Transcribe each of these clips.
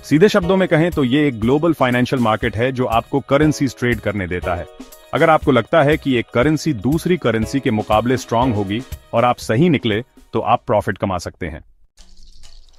सीधे शब्दों में कहें तो ये एक ग्लोबल फाइनेंशियल मार्केट है जो आपको करेंसीज ट्रेड करने देता है। अगर आपको लगता है कि एक करेंसी दूसरी करेंसी के मुकाबले स्ट्रांग होगी और आप सही निकले तो आप प्रॉफिट कमा सकते हैं।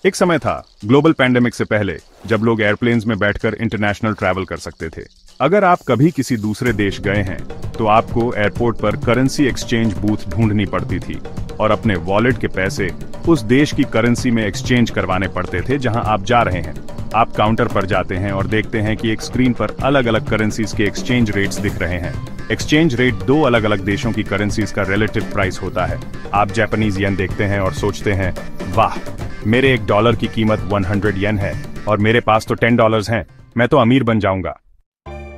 एक समय था ग्लोबल पैंडेमिक से पहले जब लोग एयरप्लेन्स में बैठकर इंटरनेशनल ट्रैवल कर सकते थे। अगर आप कभी किसी दूसरे देश गए हैं तो आपको एयरपोर्ट पर करेंसी एक्सचेंज बूथ ढूंढनी पड़ती थी और अपने वॉलेट के पैसे उस देश की करेंसी में एक्सचेंज करवाने पड़ते थे जहां आप जा रहे हैं। आप काउंटर पर जाते हैं और देखते हैं कि एक स्क्रीन पर अलग अलग करेंसीज के एक्सचेंज रेट्स दिख रहे हैं। एक्सचेंज रेट दो अलग अलग देशों की करेंसीज का रिलेटिव प्राइस होता है। आप जापानीज येन देखते हैं और सोचते हैं, वाह, मेरे $1 की कीमत 100 येन है और मेरे पास तो $10 हैं, मैं तो अमीर बन जाऊंगा।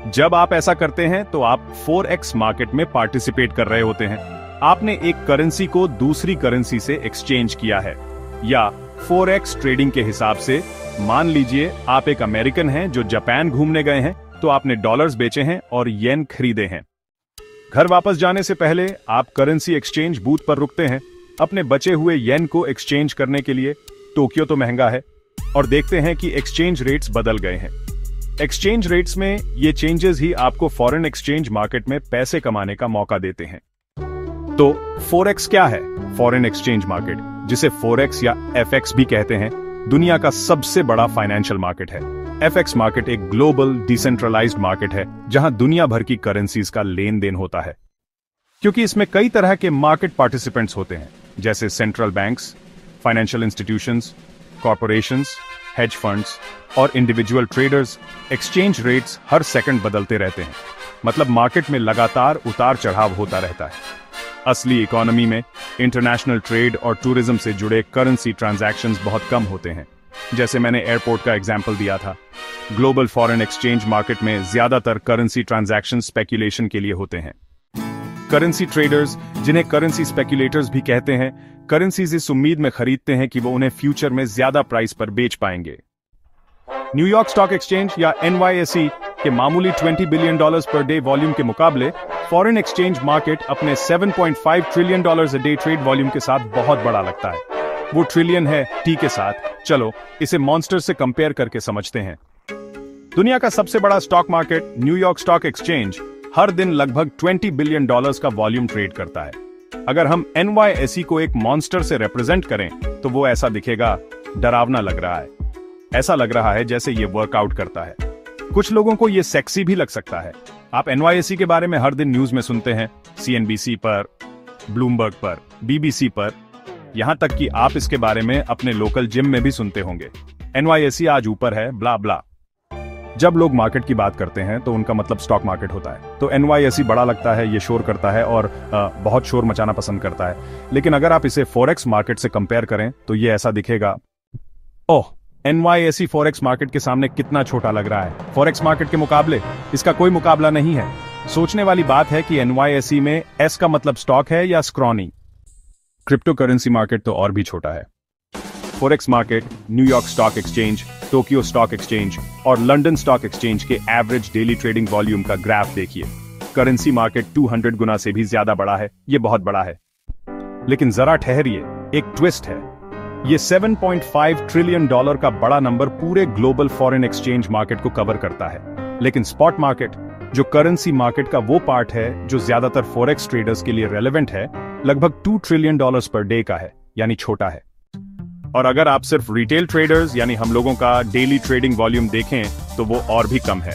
जब आप ऐसा करते हैं तो आप फॉरेक्स मार्केट में पार्टिसिपेट कर रहे होते हैं। आपने एक करेंसी को दूसरी करेंसी से एक्सचेंज किया है। या फॉरेक्स ट्रेडिंग के हिसाब से मान लीजिए आप एक अमेरिकन हैं जो जापान घूमने गए हैं, तो आपने डॉलर्स बेचे हैं और येन खरीदे हैं। घर वापस जाने से पहले आप करेंसी एक्सचेंज बूथ पर रुकते हैं अपने बचे हुए येन को एक्सचेंज करने के लिए। टोक्यो तो महंगा है और देखते हैं कि एक्सचेंज रेट्स बदल गए हैं। एक्सचेंज रेट्स में ये चेंजेस ही आपको फॉरेन एक्सचेंज मार्केट में पैसे कमाने का मौका देते हैं। तो फॉरेक्स क्या है? फॉरेन एक्सचेंज मार्केट, जिसे फॉरेक्स या एफएक्स भी कहते हैं, दुनिया का सबसे बड़ा फाइनेंशियल मार्केट है। एफएक्स मार्केट एक ग्लोबल डिसेंट्रलाइज्ड मार्केट है जहां दुनिया भर की करेंसीज का लेन देन होता है। क्योंकि इसमें कई तरह के मार्केट पार्टिसिपेंट्स होते हैं, जैसे central banks, financial institutions, corporations, hedge funds और इंडिविजुअल ट्रेडर्स। एक्सचेंज रेट्स हर सेकंड बदलते रहते हैं, मतलब मार्केट में लगातार उतार चढ़ाव होता रहता है। असली इकोनॉमी में इंटरनेशनल ट्रेड और टूरिज्म से जुड़े करेंसी ट्रांजैक्शंस बहुत कम होते हैं। जैसे मैंने एयरपोर्ट का एग्जांपल दिया था, ग्लोबल फॉरेन एक्सचेंज मार्केट में ज्यादातर करेंसी ट्रांजैक्शंस स्पेक्यूलेशन के लिए होते हैं। करेंसी ट्रेडर्स, जिन्हें करेंसी स्पेक्यूलेटर्स भी कहते हैं, करेंसीज इस उम्मीद में खरीदते हैं कि वो उन्हें फ्यूचर में ज्यादा प्राइस पर बेच पाएंगे। न्यूयॉर्क स्टॉक एक्सचेंज या NYSE के मामूली $20 बिलियन पर डे वॉल्यूम के मुकाबले फॉरेन एक्सचेंज मार्केट अपने $7.5 trillion a day trade volume के साथ बहुत बड़ा लगता है। वो ट्रिलियन है टी के साथ, चलो इसे मॉन्स्टर से कंपेयर करके समझते हैं। दुनिया का सबसे बड़ा stock market New York stock exchange हर दिन लगभग $20 बिलियन का वॉल्यूम ट्रेड करता है। अगर हम NYSE को एक मॉन्स्टर से रिप्रेजेंट करें तो वो ऐसा दिखेगा, डरावना लग रहा है। ऐसा लग रहा है जैसे ये वर्कआउट करता है। कुछ लोगों को ये सेक्सी भी लग सकता है। आप NYSE के बारे में हर दिन न्यूज में सुनते हैं, CNBC पर, ब्लूमबर्ग पर, BBC पर, यहां तक कि आप इसके बारे में अपने लोकल जिम में भी सुनते होंगे। NYSE आज ऊपर है, ब्ला ब्ला। जब लोग मार्केट की बात करते हैं तो उनका मतलब स्टॉक मार्केट होता है। तो NYSE बड़ा लगता है, ये शोर करता है और बहुत शोर मचाना पसंद करता है। लेकिन अगर आप इसे फॉरेक्स मार्केट से कंपेयर करें तो ये ऐसा दिखेगा, ओह, NYSE फॉरेक्स मार्केट के सामने कितना छोटा लग रहा है। फॉरेक्स मार्केट के मुकाबले इसका कोई मुकाबला नहीं है। सोचने वाली बात है कि NYSE में S का मतलब स्टॉक है या स्क्रॉनी। क्रिप्टो करेंसी मार्केट तो और भी छोटा है। Forex market, New York stock exchange, Tokyo stock exchange और लंदन स्टॉक एक्सचेंज के एवरेज डेली ट्रेडिंग वॉल्यूम का ग्राफ देखिए। करेंसी मार्केट 200 गुना से भी ज्यादा बड़ा है। ये बहुत बड़ा है। लेकिन जरा ठहरिए, एक ट्विस्ट है। ये $7.5 ट्रिलियन का बड़ा नंबर पूरे ग्लोबल फॉरेन एक्सचेंज मार्केट को कवर करता है। लेकिन स्पॉट मार्केट, जो करेंसी मार्केट का वो पार्ट है जो ज्यादातर फॉरेक्स ट्रेडर्स के लिए रेलेवेंट है, लगभग $2 ट्रिलियन पर डे का है, यानी छोटा है। और अगर आप सिर्फ रिटेल ट्रेडर्स यानी हम लोगों का डेली ट्रेडिंग वॉल्यूम देखें तो वो और भी कम है।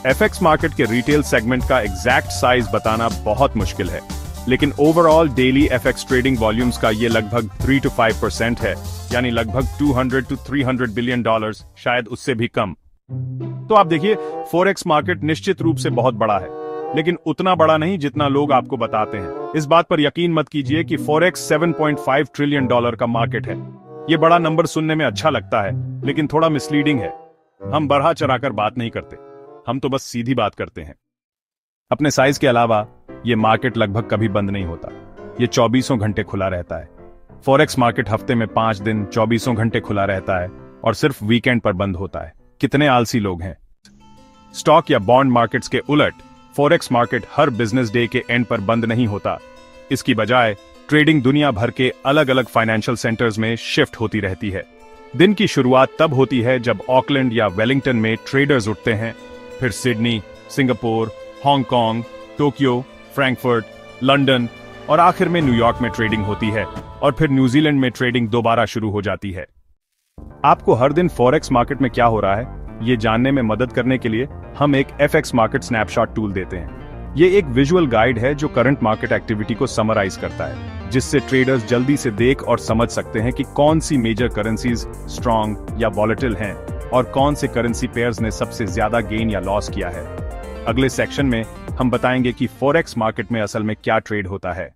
एफएक्स मार्केट के रिटेल सेगमेंट का एग्जैक्ट साइज बताना बहुत मुश्किल है, लेकिन overall daily FX trading volumes का ये लगभग 3 to 5% है, यानी लगभग $200 to 300 बिलियन, शायद उससे भी कम। तो आप देखिए, फॉरेक्स मार्केट निश्चित रूप से बहुत बड़ा है, लेकिन उतना बड़ा नहीं जितना लोग आपको बताते हैं। इस बात पर यकीन मत कीजिए कि फॉरेक्स $7.5 ट्रिलियन का मार्केट है। ये बड़ा नंबर सुनने में अच्छा लगता है, लेकिन थोड़ा मिसलीडिंग है। हम बढ़ा चढ़ाकर बात नहीं करते, हम तो बस सीधी बात करते हैं। अपने साइज के अलावा ये मार्केट लगभग कभी बंद नहीं होता। ये 24 घंटे खुला रहता है। फॉरेक्स मार्केट हफ्ते में 5 दिन 24 घंटे खुला रहता है और सिर्फ वीकेंड पर बंद होता है। कितने आलसी लोग हैं। स्टॉक या बॉन्ड मार्केट्स के उलट फॉरेक्स मार्केट हर बिजनेस डे के एंड पर बंद नहीं होता। इसकी बजाय ट्रेडिंग दुनिया भर के अलग अलग फाइनेंशियल सेंटर्स में शिफ्ट होती रहती है। दिन की शुरुआत तब होती है जब ऑकलैंड या वेलिंगटन में ट्रेडर्स उठते हैं, फिर Sydney, Singapore, Hong Kong, Tokyo, Frankfurt, London और आखिर में न्यूयॉर्क में ट्रेडिंग होती है और फिर न्यूजीलैंड में ट्रेडिंग दोबारा शुरू हो जाती है। आपको हर दिन फॉरेक्स मार्केट में क्या हो रहा है ये जानने में मदद करने के लिए हम एक एफएक्स मार्केट स्नैपशॉट टूल देते हैं। ये एक विजुअल गाइड है जो करंट मार्केट एक्टिविटी को समराइज करता है, जिससे ट्रेडर्स जल्दी से देख और समझ सकते हैं कि कौन सी मेजर करेंसीज स्ट्रॉन्ग या वॉलेटिल हैं और कौन से करेंसी पेयर्स ने सबसे ज्यादा गेन या लॉस किया है। अगले सेक्शन में हम बताएंगे कि फॉरेक्स मार्केट में असल में क्या ट्रेड होता है।